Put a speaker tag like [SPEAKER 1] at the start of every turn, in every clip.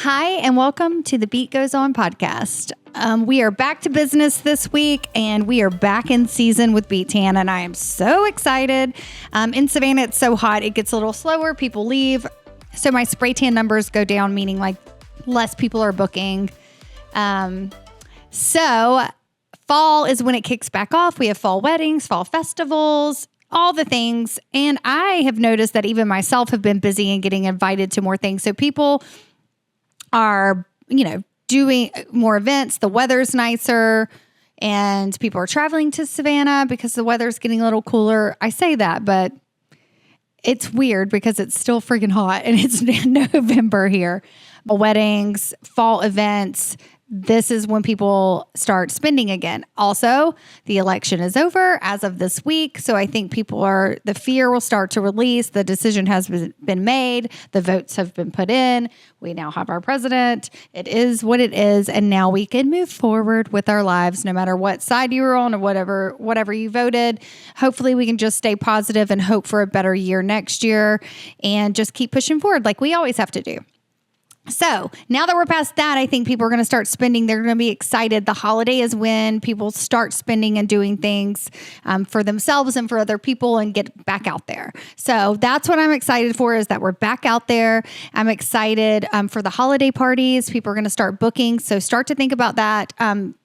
[SPEAKER 1] Hi, and welcome to the Beet Goes On podcast. We are back to business this week, and we are back in season with Beettan, and I am so excited. In Savannah, it's so hot, it gets a little slower. People leave, so my spray tan numbers go down, meaning like less people are booking. So fall is when it kicks back off. We have fall weddings, fall festivals, all the things, and I have noticed that even myself have been busy and getting invited to more things. So people are, doing more events. The weather's nicer and people are traveling to Savannah because the weather's getting a little cooler. I say that, but it's weird because it's still freaking hot and it's November here. Weddings, fall events. This is when people start spending again. Also, the election is over as of this week. So I think the fear will start to release. The decision has been made. The votes have been put in. We now have our president. It is what it is. And now we can move forward with our lives, no matter what side you were on or whatever you voted. Hopefully we can just stay positive and hope for a better year next year and just keep pushing forward like we always have to do. So now that we're past that, I think people are going to start spending. They're going to be excited. The holiday is when people start spending and doing things for themselves and for other people and get back out there. So that's what I'm excited for, is that we're back out there. I'm excited for the holiday parties. People are going to start booking. So start to think about that.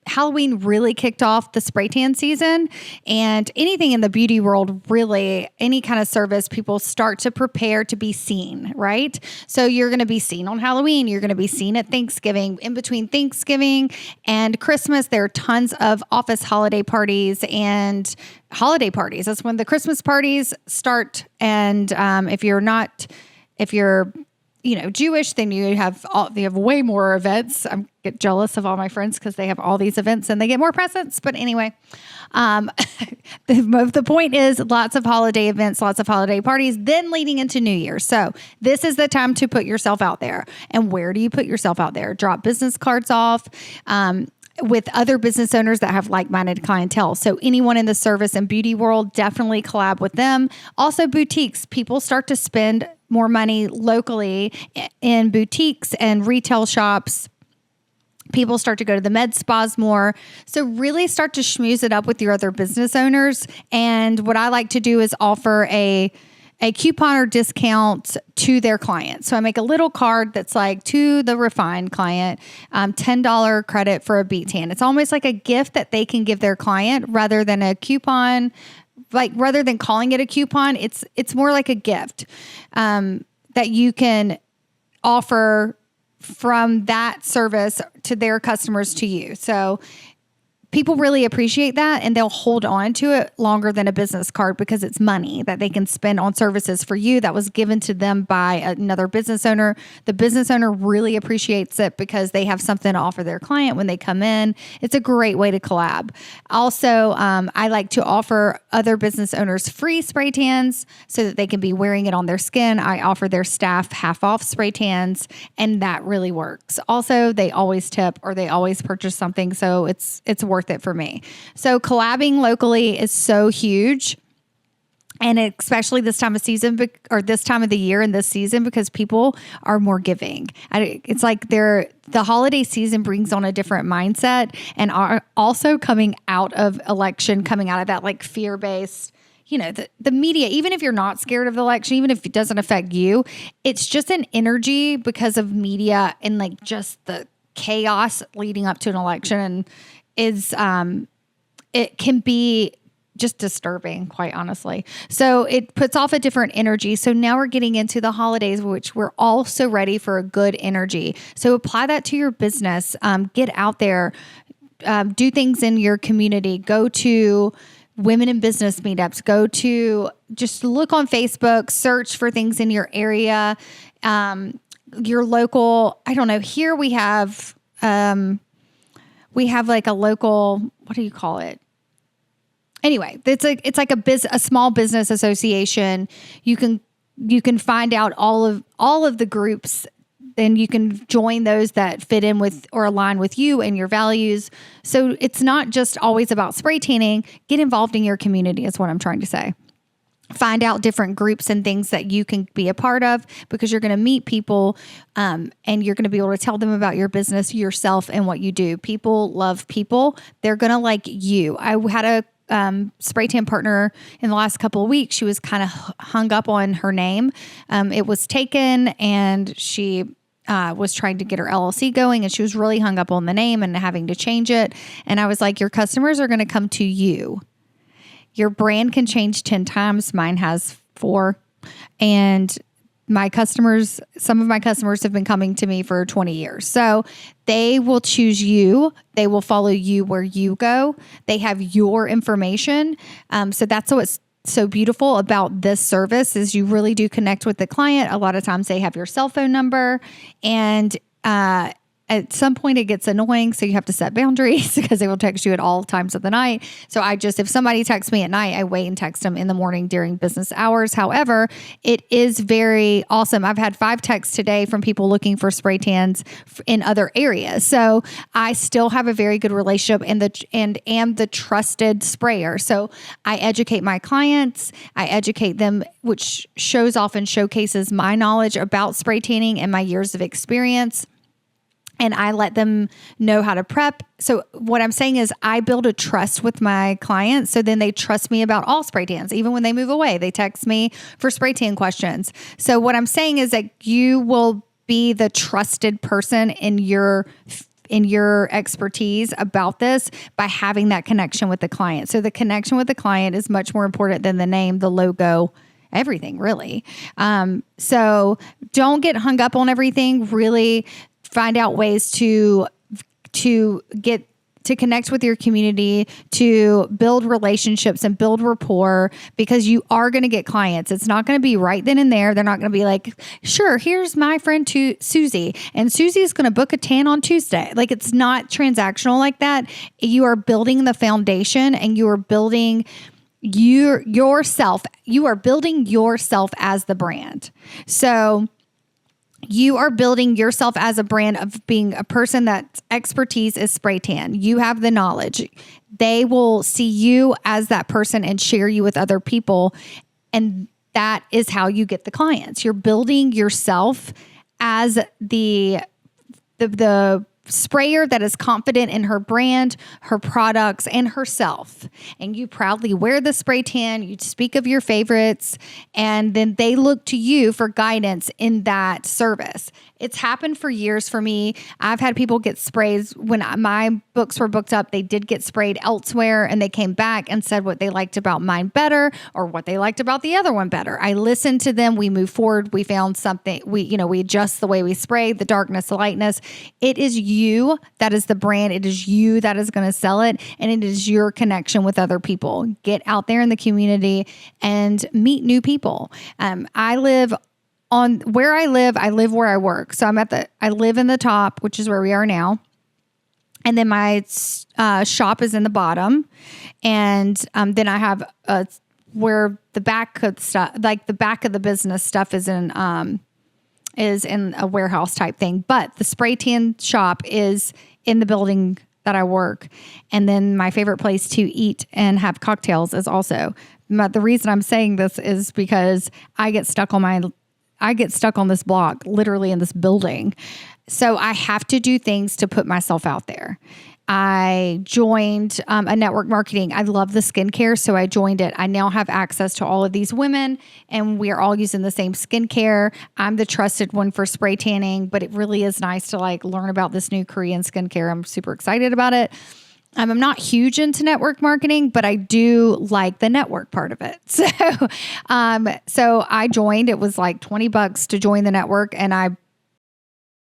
[SPEAKER 1] Halloween really kicked off the spray tan season, and anything in the beauty world, really, any kind of service, people start to prepare to be seen, right? So you're going to be seen on Halloween. You're going to be seen at Thanksgiving. In between Thanksgiving and Christmas, there are tons of office holiday parties and holiday parties. That's when the Christmas parties start. And if you're Jewish, then you have way more events. I get jealous of all my friends because they have all these events and they get more presents. But anyway, the point is lots of holiday events, lots of holiday parties, then leading into New Year. So this is the time to put yourself out there. And where do you put yourself out there? Drop business cards off with other business owners that have like-minded clientele. So anyone in the service and beauty world, definitely collab with them. Also boutiques. People start to spend more money locally in boutiques and retail shops. People start to go to the med spas more. So really start to schmooze it up with your other business owners. And what I like to do is offer a coupon or discount to their clients. So I make a little card that's like, to the refined client, $10 credit for a Beettan. It's almost like a gift that they can give their client rather than a coupon. Like, rather than calling it a coupon, it's more like a gift that you can offer from that service to their customers to you. So people really appreciate that, and they'll hold on to it longer than a business card because it's money that they can spend on services for you that was given to them by another business owner. The business owner really appreciates it because they have something to offer their client when they come in. It's a great way to collab. Also, I like to offer other business owners free spray tans so that they can be wearing it on their skin. I offer their staff half off spray tans, and that really works. Also, they always tip or they always purchase something, so it's worth it for me. So collabing locally is so huge. And especially this time of season or this time of the year and this season, because people are more giving. It's like the holiday season brings on a different mindset, and are also coming out of election, coming out of that like fear-based, the media, even if you're not scared of the election, even if it doesn't affect you, it's just an energy because of media and like just the chaos leading up to an election, and it can be just disturbing, quite honestly. So it puts off a different energy. So now we're getting into the holidays, which we're also ready for a good energy. So apply that to your business. Get out there, do things in your community, go to women in business meetups, just look on Facebook, search for things in your area, your local, I don't know, here we have like a local, what do you call it? Anyway, it's like a small business association. You can find out all of the groups, and you can join those that fit in with or align with you and your values. So it's not just always about spray tanning. Get involved in your community is what I'm trying to say. find out different groups and things that you can be a part of, because you're going to meet people and you're going to be able to tell them about your business, yourself, and what you do. People love people. They're going to like you. I had a spray tan partner in the last couple of weeks. She was kind of hung up on her name. It was taken, and she was trying to get her LLC going, and she was really hung up on the name and having to change it. And I was like, your customers are going to come to you. Your brand can change 10 times. Mine has 4. And my customers, some of my customers have been coming to me for 20 years. So they will choose you. They will follow you where you go. They have your information. So that's what's so beautiful about this service is you really do connect with the client. A lot of times they have your cell phone number, and at some point it gets annoying. So you have to set boundaries because they will text you at all times of the night. So if somebody texts me at night, I wait and text them in the morning during business hours. However, it is very awesome. I've had 5 texts today from people looking for spray tans in other areas. So I still have a very good relationship and am the trusted sprayer. So I educate my clients. I educate them, which often showcases my knowledge about spray tanning and my years of experience. And I let them know how to prep. So what I'm saying is I build a trust with my clients. So then they trust me about all spray tans. Even when they move away, they text me for spray tan questions. So what I'm saying is that you will be the trusted person in your expertise about this by having that connection with the client. So the connection with the client is much more important than the name, the logo, everything really. So don't get hung up on everything. Really find out ways to get to connect with your community, to build relationships and build rapport, because you are going to get clients. It's not going to be right then and there. They're not going to be like, sure, here's my friend Susie, and Susie's going to book a tan on Tuesday. Like, it's not transactional like that. You are building the foundation, and you are building yourself. You are building yourself as the brand. So you are building yourself as a brand of being a person that's expertise is spray tan. You have the knowledge. They will see you as that person and share you with other people. And that is how you get the clients. You're building yourself as the sprayer that is confident in her brand, her products, and herself. And you proudly wear the spray tan, you speak of your favorites, and then they look to you for guidance in that service. It's happened for years for me. I've had people get sprays when my books were booked up. They did get sprayed elsewhere, and they came back and said what they liked about mine better or what they liked about the other one better. I listened to them. We moved forward. We found something. We adjust the way we spray, the darkness, the lightness. It is you that is the brand. It is you that is going to sell it, and it is your connection with other people. Get out there in the community and meet new people. I live where I live where I work. So I live in the top, which is where we are now. And then my shop is in the bottom. And then I have where the back of stuff, like the back of the business stuff is in a warehouse type thing. But the spray tan shop is in the building that I work. And then my favorite place to eat and have cocktails is also. But the reason I'm saying this is because I get stuck on this block, literally in this building. So I have to do things to put myself out there. I joined a network marketing. I love the skincare, so I joined it. I now have access to all of these women, and we are all using the same skincare. I'm the trusted one for spray tanning, but it really is nice to learn about this new Korean skincare. I'm super excited about it. I'm not huge into network marketing, but I do like the network part of it. So I joined. It was like $20 to join the network, and I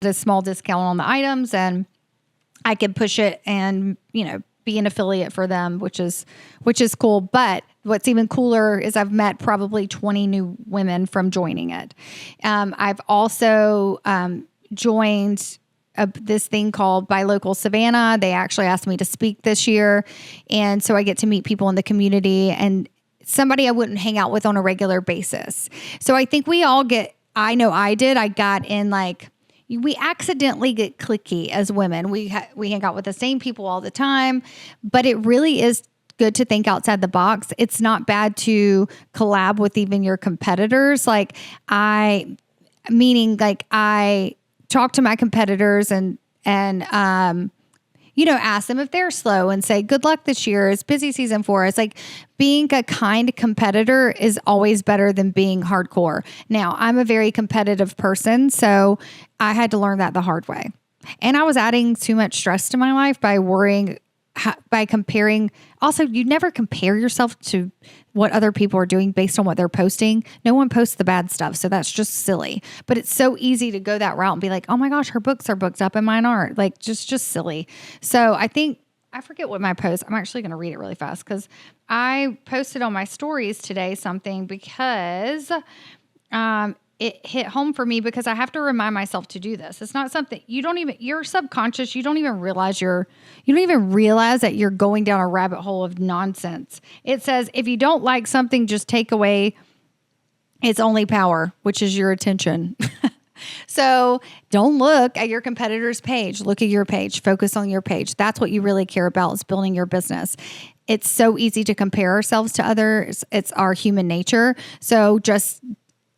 [SPEAKER 1] did a small discount on the items, and I could push it and be an affiliate for them, which is cool. But what's even cooler is I've met probably 20 new women from joining it. I've also joined this thing called Buy Local Savannah. They actually asked me to speak this year. And so I get to meet people in the community and somebody I wouldn't hang out with on a regular basis. So I think we all I know I did. I got in we accidentally get cliquey as women. We hang out with the same people all the time, but it really is good to think outside the box. It's not bad to collab with even your competitors. Meaning I talk to my competitors and ask them if they're slow and say, good luck this year. It's busy season for us. Like, being a kind competitor is always better than being hardcore. Now, I'm a very competitive person, so I had to learn that the hard way. And I was adding too much stress to my life by worrying, by comparing. Also, you never compare yourself to what other people are doing based on what they're posting. No one posts the bad stuff, so that's just silly. But it's so easy to go that route and be like, oh my gosh, her books are booked up and mine aren't. Like, just silly. So I forget what my post, I'm actually going to read it really fast because I posted on my stories today something because it hit home for me because I have to remind myself to do this. It's not something you're subconscious. You don't even realize that you're going down a rabbit hole of nonsense. It says, if you don't like something, just take away its only power, which is your attention. So don't look at your competitor's page. Look at your page. Focus on your page. That's what you really care about, is building your business. It's so easy to compare ourselves to others. It's our human nature. So just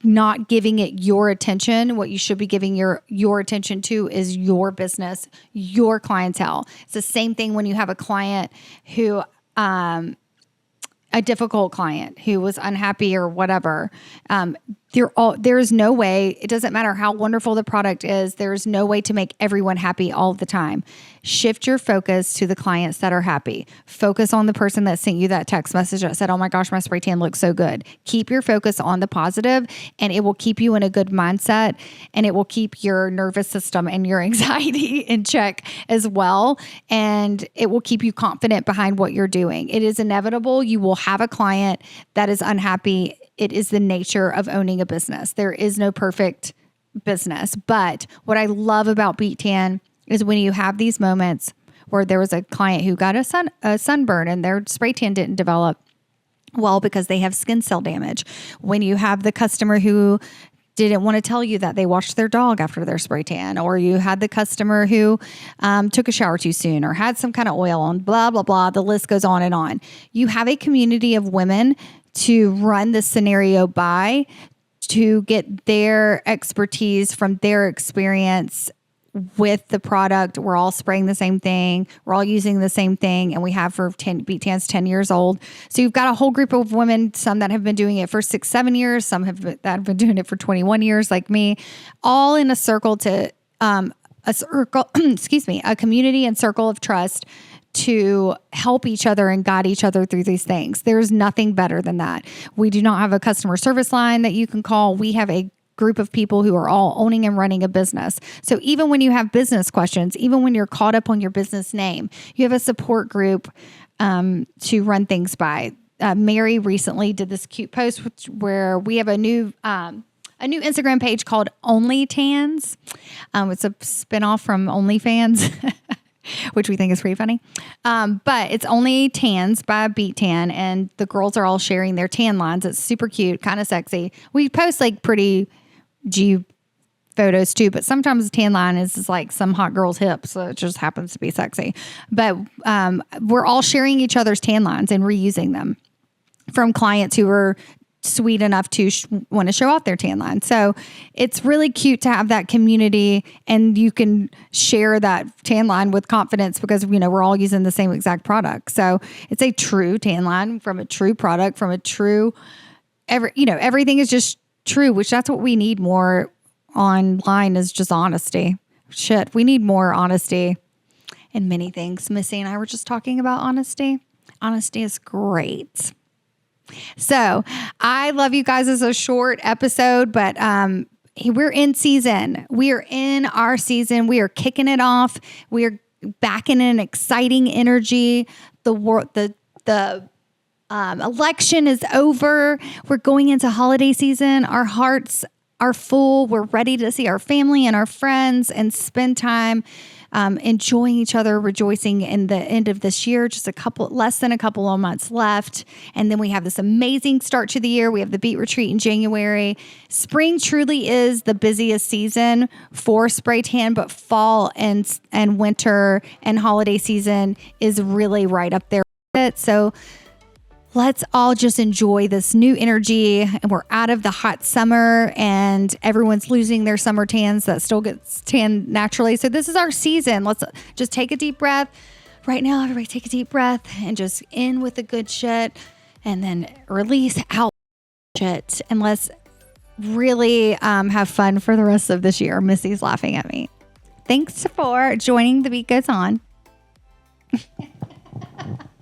[SPEAKER 1] not giving it your attention. What you should be giving your attention to is your business, your clientele. It's the same thing when you have a client who, a difficult client who was unhappy or whatever. There's no way, it doesn't matter how wonderful the product is, there's no way to make everyone happy all the time. Shift your focus to the clients that are happy. Focus on the person that sent you that text message that said, oh my gosh, my spray tan looks so good. Keep your focus on the positive, and it will keep you in a good mindset, and it will keep your nervous system and your anxiety in check as well. And it will keep you confident behind what you're doing. It is inevitable. You will have a client that is unhappy. It is the nature of owning a business. There is no perfect business. But what I love about Beettan is when you have these moments where there was a client who got a sunburn and their spray tan didn't develop well because they have skin cell damage. When you have the customer who didn't want to tell you that they washed their dog after their spray tan, or you had the customer who took a shower too soon or had some kind of oil on, blah, blah, blah. The list goes on and on. You have a community of women to run this scenario by, to get their expertise from their experience with the product. We're all spraying the same thing. We're all using the same thing. And we have for Beettan's 10 years old. So you've got a whole group of women, some that have been doing it for 6-7 years, some that have been doing it for 21 years like me, all in a circle to a community and circle of trust to help each other and guide each other through these things. There's nothing better than that. We do not have a customer service line that you can call. We have a group of people who are all owning and running a business. So even when you have business questions, even when you're caught up on your business name, you have a support group to run things by. Mary recently did this cute post where we have a new Instagram page called Only Tans. It's a spinoff from OnlyFans. Which we think is pretty funny. But it's Only Tans by Beettan, and the girls are all sharing their tan lines. It's super cute, kind of sexy. We post like pretty G photos too, but sometimes the tan line is like some hot girl's hips, so it just happens to be sexy. But we're all sharing each other's tan lines and reusing them from clients who are sweet enough to want to show off their tan line. So it's really cute to have that community, and you can share that tan line with confidence because, we're all using the same exact product. So it's a true tan line from a true product, from a true, everything is just true, which that's what we need more online, is just honesty. Shit, we need more honesty in many things. Missy and I were just talking about honesty. Honesty is great. So I love you guys. As a short episode, but we're in season. We are in our season. We are kicking it off. We are back in an exciting energy. The election is over. We're going into holiday season. Our hearts are full. We're ready to see our family and our friends and spend time enjoying each other, rejoicing in the end of this year. Just less than a couple of months left. And then we have this amazing start to the year. We have the Beet Retreat in January. Spring truly is the busiest season for spray tan, but fall and winter and holiday season is really right up there it. So let's all just enjoy this new energy, and we're out of the hot summer and everyone's losing their summer tans that still gets tan naturally. So this is our season. Let's just take a deep breath right now. Everybody take a deep breath and just in with the good shit and then release out shit. And let's really have fun for the rest of this year. Missy's laughing at me. Thanks for joining the Beet Goes On.